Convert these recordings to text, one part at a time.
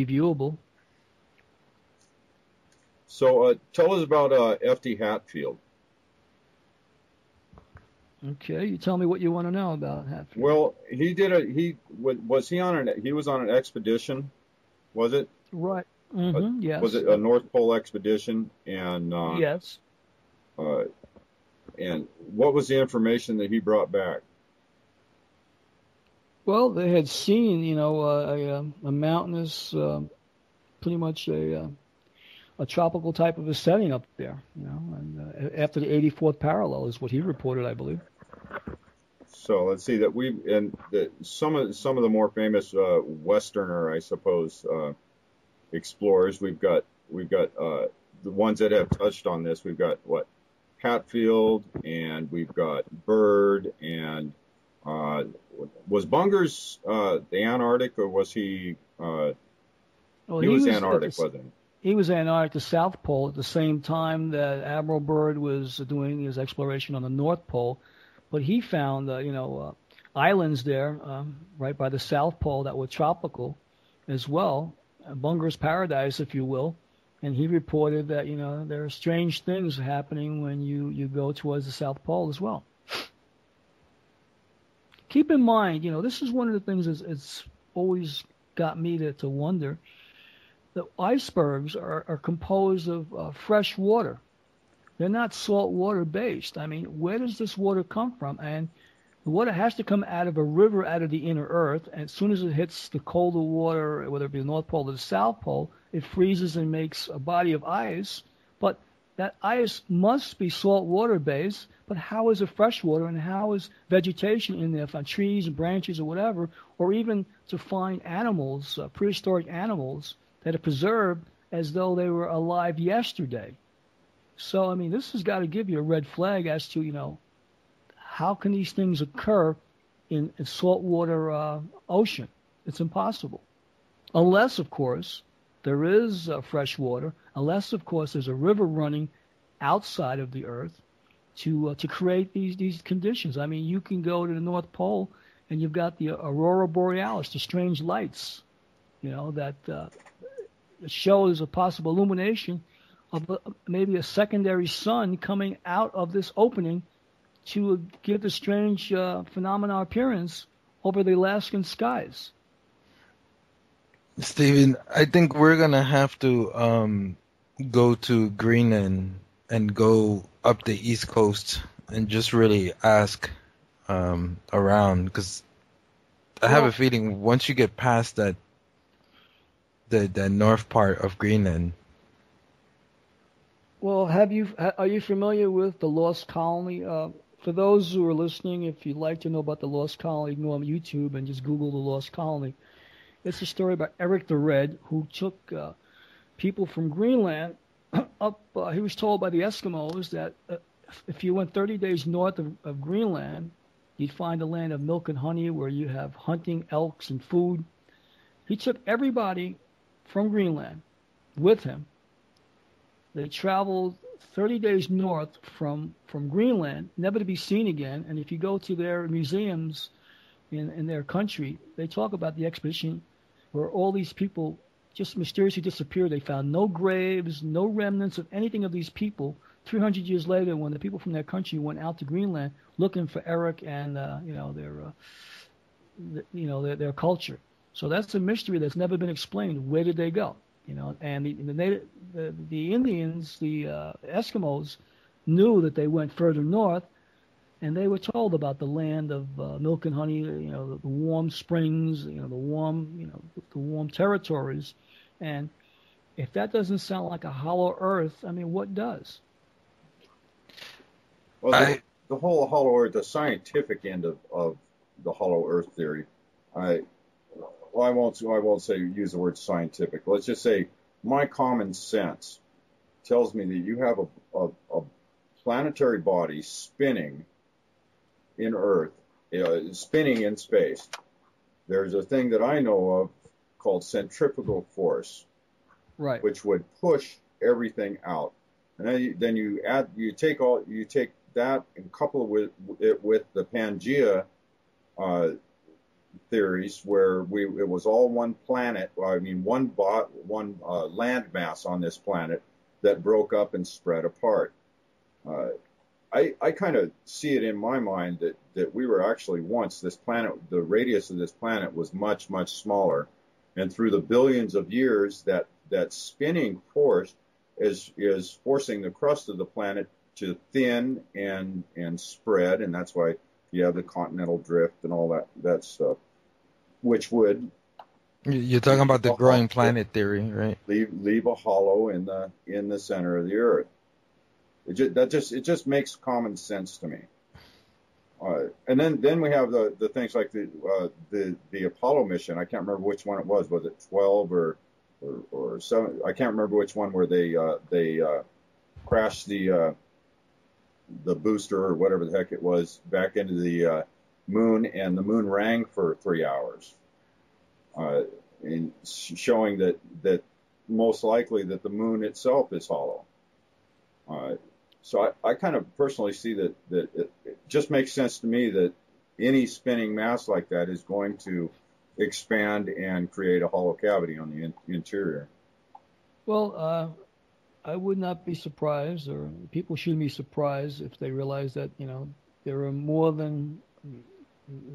be viewable. So tell us about F.D. Hatfield. Okay, you tell me what you want to know about Hatfield. Well, he was on an expedition, was it? Right. Mm-hmm. Yes. Was it a North Pole expedition? And yes. And what was the information that he brought back? Well, they had seen, a mountainous, pretty much a tropical type of a setting up there, and after the 84th parallel is what he reported, I believe. So let's see that some of the more famous Westerner, I suppose, explorers. We've got the ones that have touched on this. We've got Hatfield, and we've got Byrd, and was Bungers the Antarctic, or was he? He was Antarctic, wasn't he? He was Antarctic, the South Pole, at the same time that Admiral Byrd was doing his exploration on the North Pole. But he found, islands there, right by the South Pole that were tropical as well, Bunger's paradise, if you will. And he reported that, there are strange things happening when you go towards the South Pole as well. Keep in mind, this is one of the things it's always got me to wonder. The icebergs are composed of fresh water. They're not salt water based. I mean, where does this water come from? And the water has to come out of a river, out of the inner earth. And as soon as it hits the colder water, whether it be the North Pole or the South Pole, it freezes and makes a body of ice. But that ice must be salt water based. But how is it fresh water, and how is vegetation in there, from trees and branches or whatever, or even to find animals, prehistoric animals, that are preserved as though they were alive yesterday? So, I mean, this has got to give you a red flag as to, how can these things occur in a saltwater ocean? It's impossible. Unless, of course, there is fresh water, unless, of course, there's a river running outside of the earth to create these conditions. I mean, you can go to the North Pole and you've got the aurora borealis, the strange lights, that shows a possible illumination of maybe a secondary sun coming out of this opening to give the strange phenomena appearance over the Alaskan skies. Stephen, I think we're going to have to go to Greenland and go up the East Coast and just really ask around, because I have a feeling once you get past that the north part of Greenland. Well, are you familiar with the Lost Colony? For those who are listening, if you'd like to know about the Lost Colony, you can go on YouTube and just Google the Lost Colony. It's a story about Eric the Red, who took people from Greenland up. He was told by the Eskimos that if you went 30 days north of Greenland, you'd find a land of milk and honey where you have hunting, elks, and food. He took everybody from Greenland with him. They traveled 30 days north from Greenland, never to be seen again. And if you go to their museums in their country, they talk about the expedition where all these people just mysteriously disappeared. They found no graves, no remnants of anything of these people. 300 years later, when the people from their country went out to Greenland looking for Eric and their culture. So that's a mystery that's never been explained. Where did they go? And the Indians, the Eskimos, knew that they went further north, and they were told about the land of milk and honey, the warm springs, the warm territories. And if that doesn't sound like a hollow earth, I mean, what does? Well, the whole hollow earth, the scientific end of the hollow earth theory, I won't say use the word scientific. Let's just say my common sense tells me that you have a planetary body spinning in Earth, spinning in space. There's a thing that I know of called centrifugal force, right, which would push everything out. And then you take that and couple it with the Pangea theories where it was all one planet. I mean, one land mass on this planet that broke up and spread apart. I kind of see it in my mind that we were actually once this planet. The radius of this planet was much, much smaller, and through the billions of years, that spinning force is forcing the crust of the planet to thin and spread, and that's why you have the continental drift and all that stuff, which would You're talking about the growing planet theory, right? leave a hollow in the center of the Earth. It just makes common sense to me. And then we have the things like the Apollo mission. I can't remember which one it was. Was it 12 or 7? I can't remember which one where they crashed the booster or whatever the heck it was back into the moon, and the moon rang for 3 hours, and showing that most likely that the moon itself is hollow. So I kind of personally see that it just makes sense to me that any spinning mass like that is going to expand and create a hollow cavity on the interior. Well, I would not be surprised, or people shouldn't be surprised if they realize that, there are more than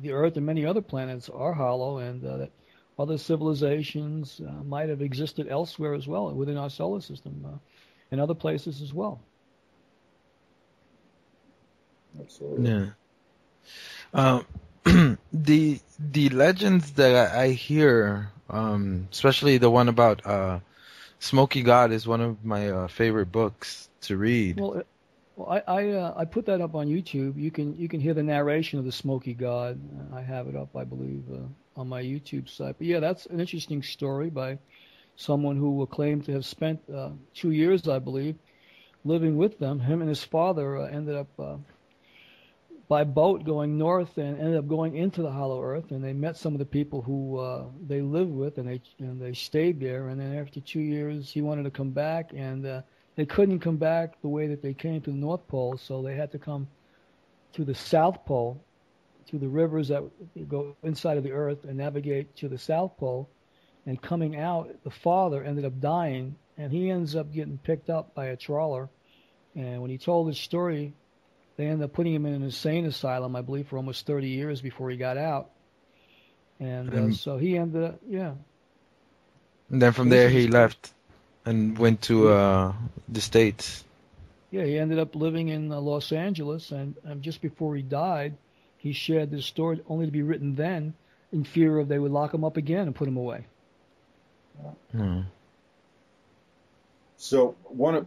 the Earth and many other planets are hollow, and that other civilizations might have existed elsewhere as well within our solar system and other places as well. Absolutely. Yeah. The legends that I hear, especially the one about Smoky God, is one of my favorite books to read. Well, I put that up on YouTube. You can hear the narration of the Smoky God. I have it up, I believe, on my YouTube site. But yeah, that's an interesting story by someone who will claim to have spent 2 years, I believe, living with them. Him and his father ended up by boat going north and ended up going into the Hollow Earth, and they met some of the people who they lived with, and they stayed there. And then after 2 years, he wanted to come back, and they couldn't come back the way that they came to the North Pole, so they had to come to the South Pole, to the rivers that go inside of the Earth and navigate to the South Pole. And coming out, the father ended up dying, and he ends up getting picked up by a trawler. And when he told his story, they ended up putting him in an insane asylum, I believe, for almost 30 years before he got out. And so he ended up, yeah. And then from there he left and went to the States. Yeah, he ended up living in Los Angeles, and just before he died, he shared this story only to be written then in fear of they would lock him up again and put him away. Hmm. So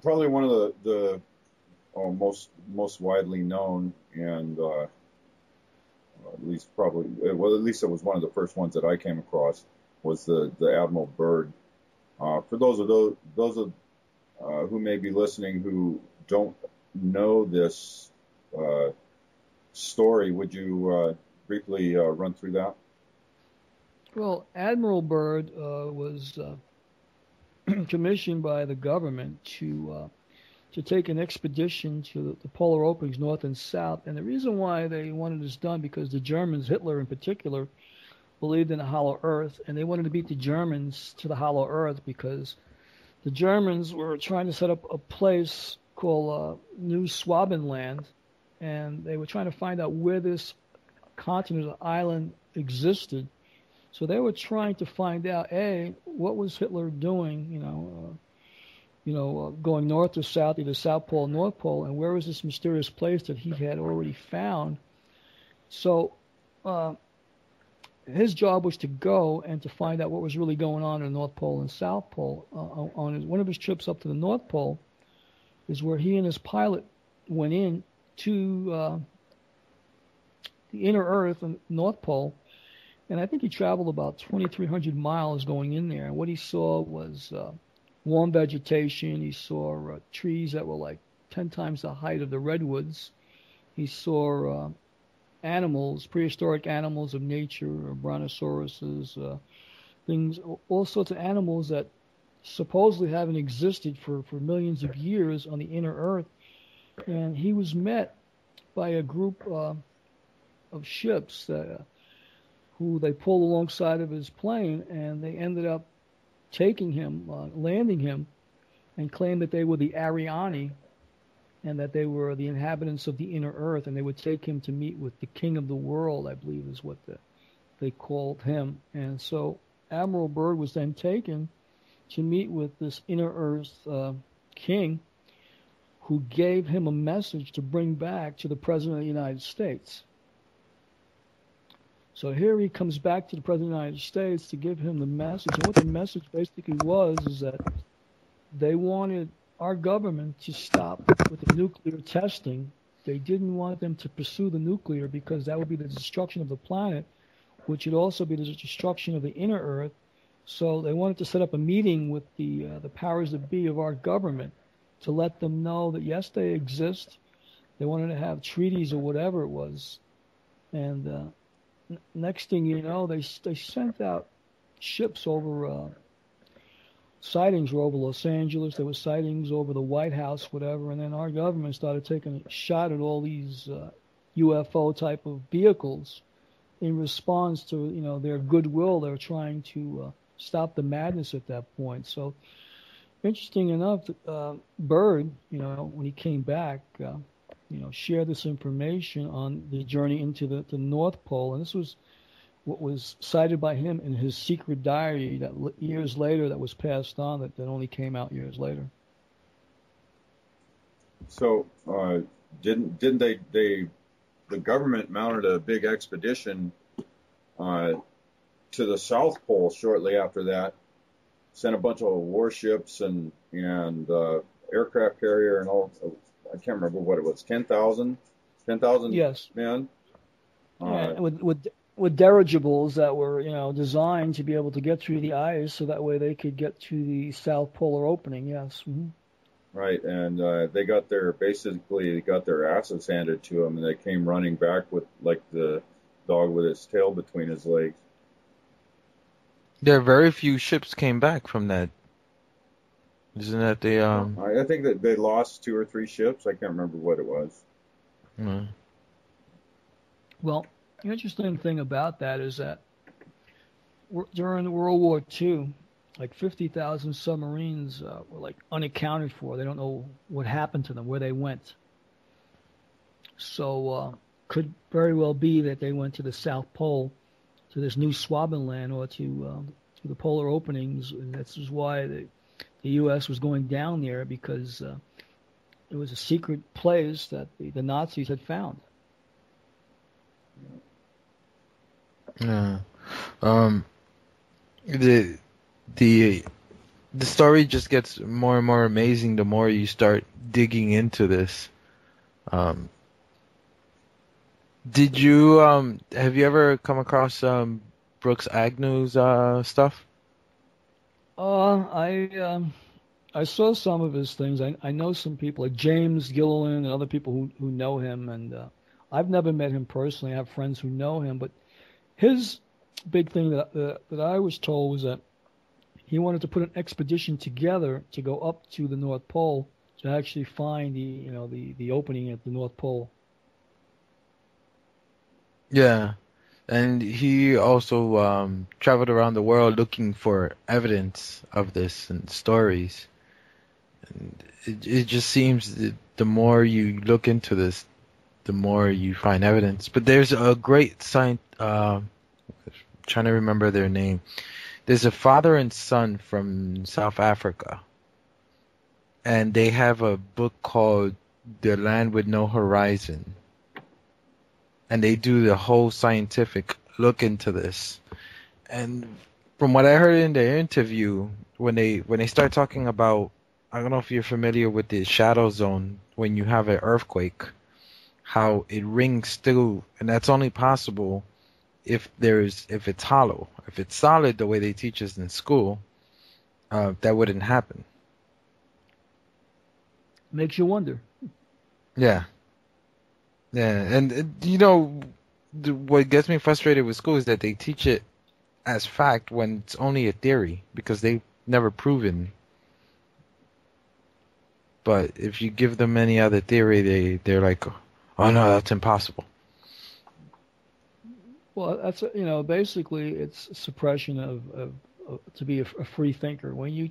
probably one of the most widely known, and at least it was one of the first ones that I came across, was the Admiral Byrd. For those who may be listening who don't know this story, would you briefly run through that? Well, Admiral Byrd was commissioned by the government to take an expedition to the polar openings north and south. And the reason why they wanted this done, because the Germans, Hitler in particular, believed in a hollow earth, and they wanted to beat the Germans to the hollow earth because the Germans were trying to set up a place called New Swabenland, and they were trying to find out where this continent or island existed. So they were trying to find out, what was Hitler doing, going north to south, either South Pole or North Pole, and where was this mysterious place that he had already found? So his job was to go and to find out what was really going on in the North Pole and South Pole. On one of his trips up to the North Pole is where he and his pilot went in to the inner Earth and North Pole, and I think he traveled about 2,300 miles going in there. And what he saw was warm vegetation. He saw trees that were like 10 times the height of the redwoods. He saw animals, prehistoric animals of nature, brontosauruses, things, all sorts of animals that supposedly haven't existed for millions of years on the inner Earth. And he was met by a group of ships who they pulled alongside of his plane, and they ended up taking him, landing him, and claimed that they were the Ariani, and that they were the inhabitants of the inner earth, and they would take him to meet with the king of the world, I believe is what they called him. And so Admiral Byrd was then taken to meet with this inner earth king, who gave him a message to bring back to the President of the United States. So here he comes back to the President of the United States to give him the message. And what the message basically was is that they wanted our government to stop with the nuclear testing. They didn't want them to pursue the nuclear because that would be the destruction of the planet, which would also be the destruction of the inner earth. So they wanted to set up a meeting with the powers that be of our government to let them know that, yes, they exist. They wanted to have treaties or whatever it was. And next thing you know, they sent out ships over, sightings were over Los Angeles. There were sightings over the White House, whatever. And then our government started taking a shot at all these UFO type of vehicles in response to, their goodwill. They were trying to stop the madness at that point. So interesting enough, Byrd, when he came back, shared this information on the journey into the North Pole. And this was what was cited by him in his secret diary that years later that was passed on, that only came out years later. So didn't they the government mounted a big expedition to the South Pole shortly after that, sent a bunch of warships and aircraft carrier and all. I can't remember what it was. 10,000 yes. men. Yeah, with dirigibles that were designed to be able to get through the ice, so that way they could get to the South Polar opening. Yes. Mm-hmm. Right, and they got their asses handed to them, and they came running back with like the dog with its tail between his legs. There are very few ships came back from that. Isn't that the I think that they lost 2 or 3 ships. I can't remember what it was. Well, the interesting thing about that is that during World War II, like 50,000 submarines were like unaccounted for. They don't know what happened to them, where they went. So could very well be that they went to the South Pole, to this new Swabenland, or to the polar openings, and this is why the U.S. was going down there, because it was a secret place that the Nazis had found. Yeah. The story just gets more and more amazing the more you start digging into this. Have you ever come across Brooks Agnew's stuff? I saw some of his things. I know some people like James Gilliland and other people who know him, and I've never met him personally. I have friends who know him, but his big thing that I was told was that he wanted to put an expedition together to go up to the North Pole to actually find the opening at the North Pole. Yeah, and he also traveled around the world looking for evidence of this and stories. And it just seems that the more you look into this, the more you find evidence. But there's a great trying to remember their name. There's a father and son from South Africa, and they have a book called The Land with No Horizon. And they do the whole scientific look into this. And from what I heard in their interview, when they start talking about, I don't know if you're familiar with the shadow zone, when you have an earthquake, how it rings still, and that's only possible if it's hollow. If it's solid, the way they teach us in school, that wouldn't happen. Makes you wonder. Yeah. Yeah, and what gets me frustrated with school is that they teach it as fact when it's only a theory, because they've never proven. But if you give them any other theory, they're like, oh no, that's impossible. Well, that's basically it's suppression of to be a free thinker. When you